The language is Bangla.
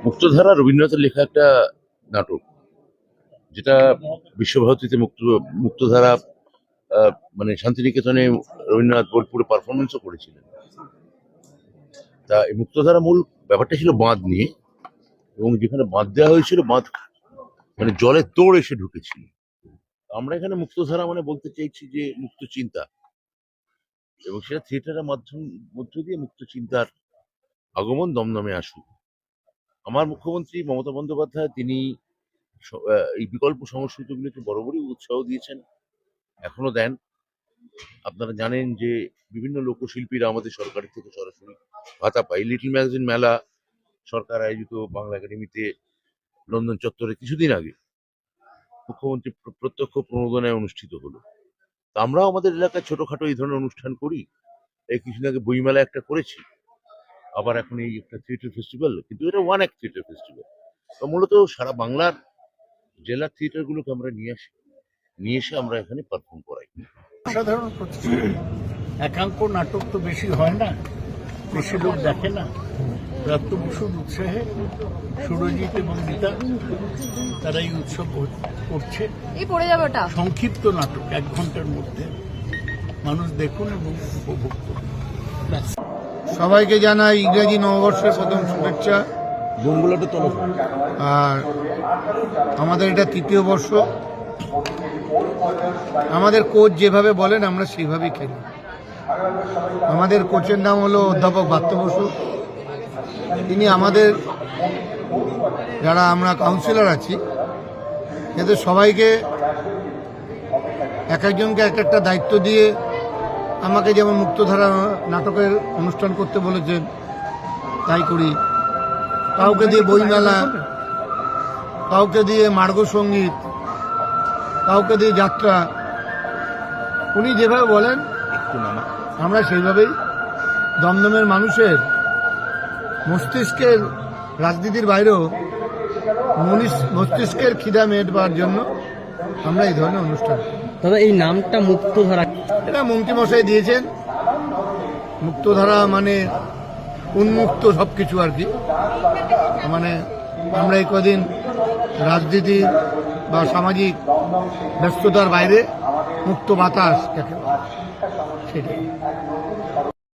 মুক্তধারা রবীন্দ্রনাথের লেখা একটা নাটক, যেটা বিশ্বভারতীতে মুক্তধারা মানে শান্তিনিকেতনে রবীন্দ্রনাথ বোলপুরে পারফরমেন্সও করেছিলেন। তা এই মুক্তধারা মূল ব্যাপারটা ছিল বাঁধ নিয়ে, এবং যেখানে বাঁধ দেওয়া হয়েছিল, বাঁধ মানে জলের তোড় এসে ঢুকেছিল। আমরা এখানে মুক্তধারা মানে বলতে চাইছি যে মুক্ত চিন্তা, এবং সেটা থিয়েটারের মধ্য দিয়ে মুক্ত চিন্তার আগমন দমদমে আসুক। আমার মুখ্যমন্ত্রী মমতা বন্দ্যোপাধ্যায় তিনি এই বিকল্প সংস্কৃতিগুলিকে বরাবরই উৎসাহ দিয়েছেন, এখনো দেন। আপনারা জানেন যে বিভিন্ন লোকশিল্পীরা আমাদের সরকারের থেকে সরাসরি ভাতা পায়। লিটল ম্যাগাজিন মেলা সরকার আয়োজিত বাংলা একাডেমিতে লন্ডন চত্বরে কিছুদিন আগে মুখ্যমন্ত্রী প্রত্যক্ষ প্রণোদনায় অনুষ্ঠিত হলো। তা আমরাও আমাদের এলাকায় ছোটখাটো এই ধরনের অনুষ্ঠান করি। এই কিছুদিন আগে বইমেলা একটা করেছি, আবার এখন এই একটা থিয়েটার ফেস্টিভ্যাল, কিন্তু এটা ওয়ান অ্যাক্ট থিয়েটার ফেস্টিভ্যাল। তো মূলত সারা বাংলার জেলার থিয়েটারগুলোকে আমরা নিয়ে এসে আমরা এখানে পারফর্ম করাই। সাধারণ প্রতিষ্ঠান, একাঙ্ক নাটক তো বেশি হয় না, বেশি লোক দেখে না। প্রাপ্ত বসুর উৎসাহে সুরজিৎ এবং গীতা তারা এই উৎসব করছে। সংক্ষিপ্ত নাটক 1 ঘন্টার মধ্যে মানুষ দেখুন এবং উপভোগ করুন। সবাইকে জানাই ইংরেজি নববর্ষের প্রথম শুভেচ্ছা। আর আমাদের এটা 3য় বর্ষ। আমাদের কোচ যেভাবে বলেন আমরা সেইভাবেই খেলি। আমাদের কোচের নাম হলো অধ্যাপক বাত্য বসু। তিনি আমাদের যারা আমরা কাউন্সিলর আছি এদের সবাইকে এক একজনকে এক একটা দায়িত্ব দিয়ে, আমাকে যেমন মুক্তধারা নাটকের অনুষ্ঠান করতে বলেছেন তাই করি, কাউকে দিয়ে বইমেলা, কাউকে দিয়ে মার্গ সঙ্গীত, কাউকে দিয়ে যাত্রা। উনি যেভাবে বলেন আমরা সেইভাবেই দমদমের মানুষের মস্তিষ্কের, রাজনীতির বাইরেও মস্তিষ্কের খিদা মেটাবার জন্য আমরা এই ধরনের অনুষ্ঠান। দাদা, এই নামটা মুক্তধারা এটা মন্ত্রীমশাই দিয়েছেন। মুক্তধারা মানে উন্মুক্ত সবকিছু আর কি। মানে আমরা এই কদিন রাজনীতি বা সামাজিক ব্যস্ততার বাইরে মুক্ত বাতাস সেটাই।